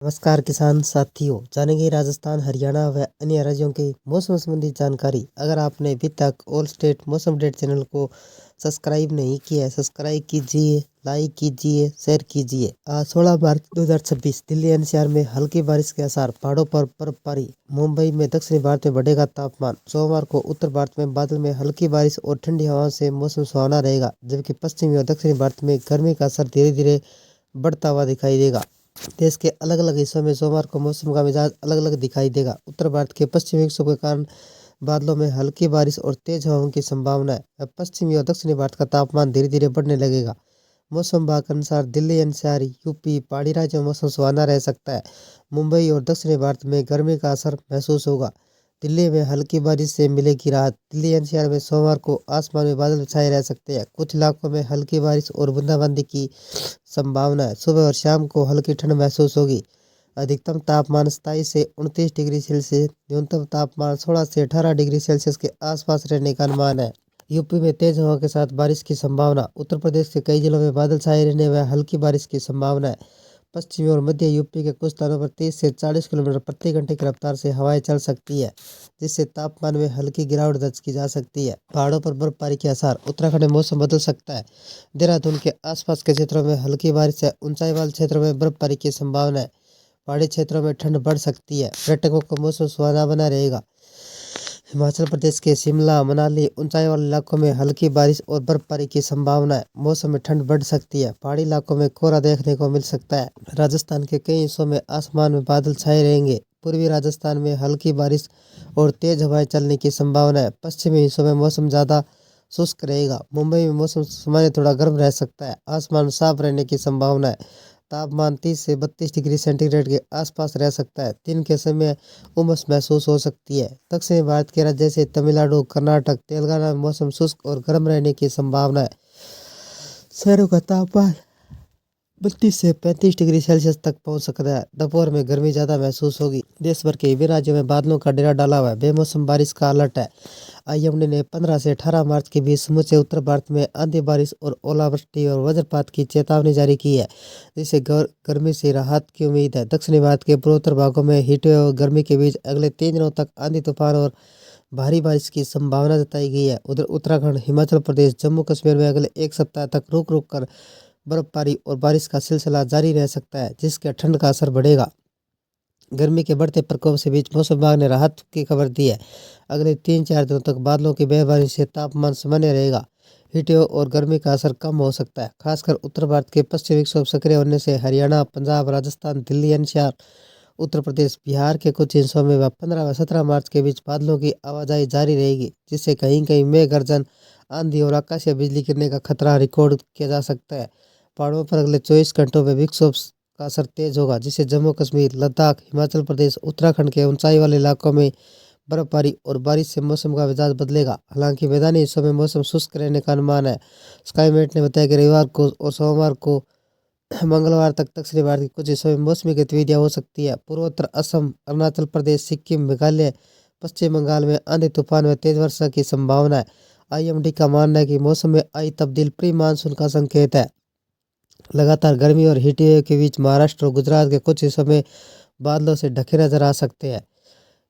नमस्कार किसान साथियों, जानेंगे राजस्थान, हरियाणा व अन्य राज्यों के मौसम संबंधी जानकारी। अगर आपने अभी तक ऑल स्टेट मौसम अपडेट चैनल को सब्सक्राइब नहीं किया है, सब्सक्राइब कीजिए, लाइक कीजिए, शेयर कीजिए। आज 16 मार्च 2026 दिल्ली एनसीआर में हल्की बारिश के आसार, पहाड़ों पर बर्फबारी। मुंबई में दक्षिणी भारत में बढ़ेगा तापमान। सोमवार को उत्तर भारत में बादल में हल्की बारिश और ठंडी हवाओं से मौसम सुहावना रहेगा, जबकि पश्चिमी और दक्षिणी भारत में गर्मी का असर धीरे धीरे बढ़ता हुआ दिखाई देगा। देश के अलग अलग हिस्सों में सोमवार को मौसम का मिजाज अलग अलग दिखाई देगा। उत्तर भारत के पश्चिमी हिस्सों के कारण बादलों में हल्की बारिश और तेज हवाओं की संभावना है। पश्चिमी और दक्षिणी भारत का तापमान धीरे धीरे बढ़ने लगेगा। मौसम विभाग के अनुसार दिल्ली एनसीआर, यूपी, पहाड़ी राज्यों में मौसम सुहाना रह सकता है। मुंबई और दक्षिणी भारत में गर्मी का असर महसूस होगा। दिल्ली में हल्की बारिश से मिलेगी राहत। दिल्ली एनसीआर में सोमवार को आसमान में बादल छाए रह सकते हैं। कुछ इलाकों में हल्की बारिश और बूंदाबांदी की संभावना है। सुबह और शाम को हल्की ठंड महसूस होगी। अधिकतम तापमान 27 से 29 डिग्री सेल्सियस, न्यूनतम तापमान 16 से 18 डिग्री सेल्सियस के आसपास रहने का अनुमान है। यूपी में तेज हवा के साथ बारिश की संभावना। उत्तर प्रदेश के कई जिलों में बादल छाए रहने व हल्की बारिश की संभावना है। पश्चिमी और मध्य यूपी के कुछ स्थानों पर 30 से 40 किलोमीटर प्रति घंटे की रफ्तार से हवाएं चल सकती है, जिससे तापमान में हल्की गिरावट दर्ज की जा सकती है। पहाड़ों पर बर्फबारी के आसार। उत्तराखंड में मौसम बदल सकता है। देहरादून के आसपास के क्षेत्रों में हल्की बारिश है। ऊंचाई वाले क्षेत्रों में बर्फबारी की संभावना है। पहाड़ी क्षेत्रों में ठंड बढ़ सकती है। पर्यटकों को मौसम सुहावना बना रहेगा। हिमाचल प्रदेश के शिमला, मनाली, ऊंचाई वाले इलाकों में हल्की बारिश और बर्फबारी की संभावना है। मौसम में ठंड बढ़ सकती है। पहाड़ी इलाकों में कोहरा देखने को मिल सकता है। राजस्थान के कई हिस्सों में आसमान में बादल छाए रहेंगे। पूर्वी राजस्थान में हल्की बारिश और तेज हवाएं चलने की संभावना है। पश्चिमी हिस्सों में मौसम ज़्यादा शुष्क रहेगा। मुंबई में मौसम सामान्य थोड़ा गर्म रह सकता है। आसमान साफ रहने की संभावना है। तापमान 30 से 32 डिग्री सेंटीग्रेड के आसपास रह सकता है। दिन के समय उमस महसूस हो सकती है। दक्षिणी भारत के राज्य जैसे तमिलनाडु, कर्नाटक, तेलंगाना में मौसम शुष्क और गर्म रहने की संभावना है। शहरों का तापमान 32 से 35 डिग्री सेल्सियस तक पहुंच सकता है। दोपहर में गर्मी ज़्यादा महसूस होगी। देश भर के विभिन्न राज्यों में बादलों का डेरा डाला हुआ है। बेमौसम बारिश का अलर्ट है। आईएमडी ने 15 से 18 मार्च के बीच समूचे उत्तर भारत में आंधी बारिश और ओलावृष्टि और वज्रपात की चेतावनी जारी की है, जिससे गर्मी से राहत की उम्मीद है। दक्षिणी भारत के पूर्वोत्तर भागों में हीटवेव और गर्मी के बीच अगले 3 दिनों तक आंधी तूफान और भारी बारिश की संभावना जताई गई है। उधर उत्तराखंड, हिमाचल प्रदेश, जम्मू कश्मीर में अगले एक सप्ताह तक रुक रुक कर बर्फबारी और बारिश का सिलसिला जारी रह सकता है, जिसके ठंड का असर बढ़ेगा। गर्मी के बढ़ते प्रकोप से बीच मौसम विभाग ने राहत की खबर दी है। अगले 3-4 दिनों तक बादलों की बर्फबारी से तापमान सामान्य रहेगा। हीटवेव और गर्मी का असर कम हो सकता है। खासकर उत्तर भारत के पश्चिमी विक्षोभ सक्रिय होने से हरियाणा, पंजाब, राजस्थान, दिल्ली एनसीआर, उत्तर प्रदेश, बिहार के कुछ हिस्सों में 15 व 17 मार्च के बीच बादलों की आवाजाही जारी रहेगी, जिससे कहीं कहीं मेघ गर्जन, आंधी और आकाशीय बिजली गिरने का खतरा रिकॉर्ड किया जा सकता है। पहाड़ों पर अगले 24 घंटों में विक्षोभ का असर तेज होगा, जिससे जम्मू कश्मीर, लद्दाख, हिमाचल प्रदेश, उत्तराखंड के ऊंचाई वाले इलाकों में बर्फबारी और बारिश से मौसम का मिजाज बदलेगा। हालांकि मैदानी हिस्सों में मौसम शुष्क रहने का अनुमान है। स्काईमेट ने बताया कि रविवार को और सोमवार को मंगलवार तक दक्षिणी भारत के कुछ हिस्सों में मौसमी गतिविधियां हो सकती है। पूर्वोत्तर असम, अरुणाचल प्रदेश, सिक्किम, मेघालय, पश्चिम बंगाल में आंधी तूफान व तेज वर्षा की संभावना है। आईएमडी का मानना है कि मौसम में आई तब्दीली प्री मानसून का संकेत है। लगातार गर्मी और हीटवेव के बीच महाराष्ट्र और गुजरात के कुछ हिस्सों में बादलों से ढके नजर आ सकते हैं।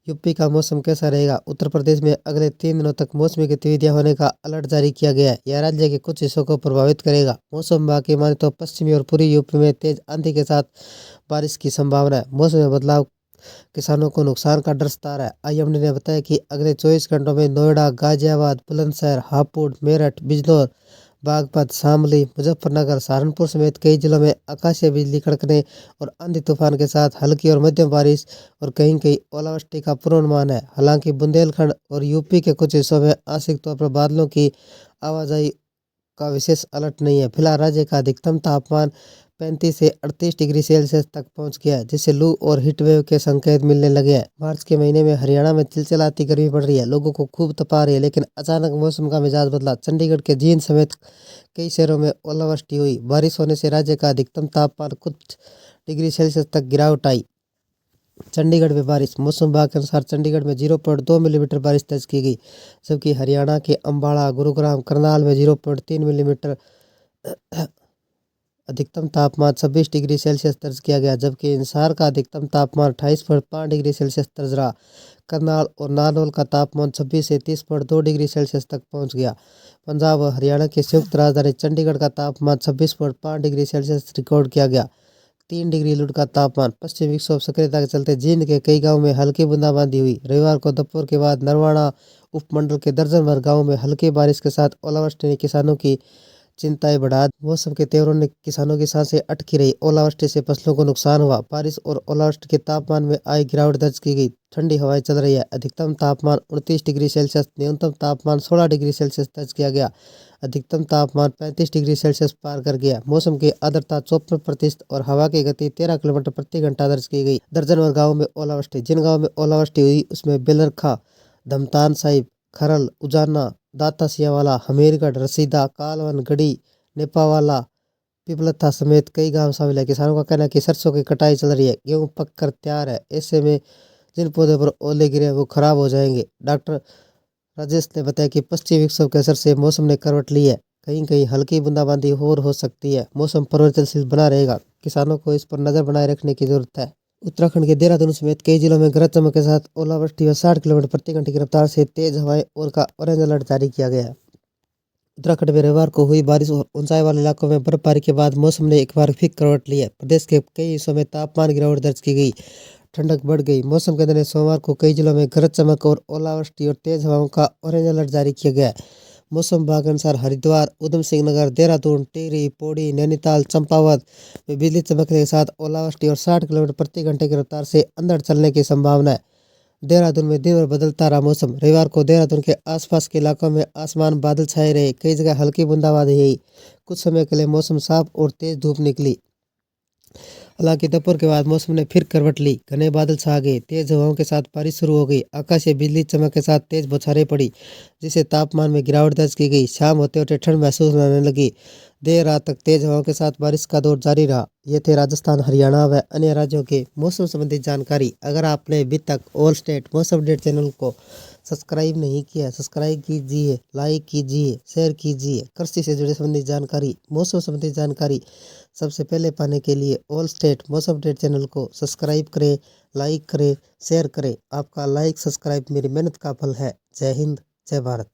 यूपी का मौसम कैसा रहेगा? उत्तर प्रदेश में अगले 3 दिनों तक मौसमी गतिविधियां होने का अलर्ट जारी किया गया है। यह राज्य के कुछ हिस्सों को प्रभावित करेगा। मौसम विभाग की माने तो पश्चिमी और पूर्वी यूपी में तेज आंधी के साथ बारिश की संभावना है। मौसम में बदलाव किसानों को नुकसान का डर सता रहा है। आईएमडी ने बताया कि अगले 24 घंटों में नोएडा, गाजियाबाद, बुलंदशहर, हापुड़, मेरठ, बिजनौर, बागपत, शामली, मुजफ्फरनगर, सहारनपुर समेत कई जिलों में आकाशीय बिजली कड़कने और आंधी तूफान के साथ हल्की और मध्यम बारिश और कहीं कहीं ओलावृष्टि का पूर्वानुमान है। हालांकि बुंदेलखंड और यूपी के कुछ हिस्सों में आंशिक तौर पर बादलों की आवाजाही का विशेष अलर्ट नहीं है। फिलहाल राज्य का अधिकतम तापमान 35 से 38 डिग्री सेल्सियस तक पहुंच गया है, जिससे लू और हीटवेव के संकेत मिलने लगे हैं। मार्च के महीने में हरियाणा में चिलचिलाती गर्मी पड़ रही है, लोगों को खूब तपा रही है, लेकिन अचानक मौसम का मिजाज बदला। चंडीगढ़ के जींद समेत कई शहरों में ओलावृष्टि हुई। बारिश होने से राज्य का अधिकतम तापमान कुछ डिग्री सेल्सियस तक गिरावट आई। चंडीगढ़ में बारिश। मौसम विभाग के अनुसार चंडीगढ़ में 0.2 मिलीमीटर बारिश दर्ज की गई, जबकि हरियाणा के अंबाला, गुरुग्राम, करनाल में 0.3 मिलीमीटर अधिकतम तापमान 26 डिग्री सेल्सियस दर्ज किया गया, जबकि हिसार का अधिकतम तापमान 28.5 डिग्री सेल्सियस दर्ज रहा। करनाल और नारनौल का तापमान 26 से 30.2 डिग्री सेल्सियस तक पहुंच गया। पंजाब और हरियाणा की संयुक्त राजधानी चंडीगढ़ का तापमान 26.5 डिग्री सेल्सियस रिकॉर्ड किया गया। 3 डिग्री लुढ़ का तापमान। पश्चिमी विक्षोभ सक्रियता के चलते जींद के कई गांवों में हल्की बूंदाबांदी हुई। रविवार को दोपहर के बाद नरवाना उपमंडल के दर्जन भर गांवों में हल्की बारिश के साथ ओलावृष्टि ने किसानों की चिंताएं बढ़ा दी। मौसम के तेवरों ने किसानों की सांसें अटकी रही। ओलावृष्टि से फसलों को नुकसान हुआ। बारिश और ओलावृष्टि के तापमान में आई गिरावट दर्ज की गई। ठंडी हवाएं चल रही है। अधिकतम तापमान 29 डिग्री सेल्सियस, न्यूनतम तापमान 16 डिग्री सेल्सियस दर्ज किया गया। अधिकतम तापमान 35 डिग्री सेल्सियस पार कर गया। मौसम की आर्द्रता 54% और हवा की गति 13 किलोमीटर प्रति घंटा दर्ज की गई। दर्जन भर गाँव में ओलावृष्टि। जिन गाँव में ओलावृष्टि हुई उसमें बेलरखा, धमतान साहिब, खरल, उजाना, दाता सियावाला, हमीरगढ़, रसीदा, कालवन, गढ़ी, नेपावाला, पिपलथा समेत कई गांव शामिल है। किसानों का कहना है कि सरसों की कटाई चल रही है, गेहूं पक कर तैयार है। ऐसे में जिन पौधों पर ओले गिरे वो खराब हो जाएंगे। डॉक्टर राजेश ने बताया कि पश्चिमी विक्षोभ के असर से मौसम ने करवट ली है। कहीं कहीं हल्की बूंदाबांदी और हो सकती है। मौसम परिवर्तनशील बना रहेगा। किसानों को इस पर नजर बनाए रखने की जरूरत है। उत्तराखंड के देहरादून समेत कई जिलों में गरज चमक के साथ ओलावृष्टि व 60 किलोमीटर प्रति घंटे की रफ्तार से तेज हवाएं और का ऑरेंज अलर्ट जारी किया गया है। उत्तराखंड में रविवार को हुई बारिश और ऊंचाई वाले इलाकों में बर्फबारी के बाद मौसम ने एक बार फिर करवट ली है। प्रदेश के कई हिस्सों में तापमान गिरावट दर्ज की गई। ठंडक बढ़ गई। मौसम केंद्र ने सोमवार को कई जिलों में गरज चमक और ओलावृष्टि और तेज हवाओं का ऑरेंज अलर्ट जारी किया गया है। मौसम विभाग के अनुसार हरिद्वार, उधम सिंह नगर, देहरादून, टिहरी, पौड़ी, नैनीताल, चंपावत में बिजली चमकने के साथ ओलावृष्टि और 60 किलोमीटर प्रति घंटे की रफ्तार से अंधड़ चलने की संभावना है। देहरादून में दिन भर बदलता रहा मौसम। रविवार को देहरादून के आसपास के इलाकों में आसमान बादल छाए रहे। कई जगह हल्की बूंदाबांदी हुई। कुछ समय के लिए मौसम साफ और तेज धूप निकली। हालांकि दोपहर के बाद मौसम ने फिर करवट ली। घने बादल छा गए। तेज हवाओं के साथ बारिश शुरू हो गई। आकाशीय बिजली चमक के साथ तेज बौछारें पड़ी, जिससे तापमान में गिरावट दर्ज की गई। शाम होते होते ठंड महसूस होने लगी। देर रात तक तेज हवाओं के साथ बारिश का दौर जारी रहा। ये थे राजस्थान, हरियाणा व अन्य राज्यों के मौसम संबंधी जानकारी। अगर आपने अभी तक ऑल स्टेट मौसम अपडेट चैनल को सब्सक्राइब नहीं किया, सब्सक्राइब कीजिए, लाइक कीजिए, शेयर कीजिए। कृषि से जुड़े संबंधी जानकारी, मौसम संबंधी जानकारी सबसे पहले पाने के लिए ऑल स्टेट मौसम अपडेट चैनल को सब्सक्राइब करें, लाइक करें, शेयर करें। आपका लाइक सब्सक्राइब मेरी मेहनत का फल है। जय हिंद, जय भारत।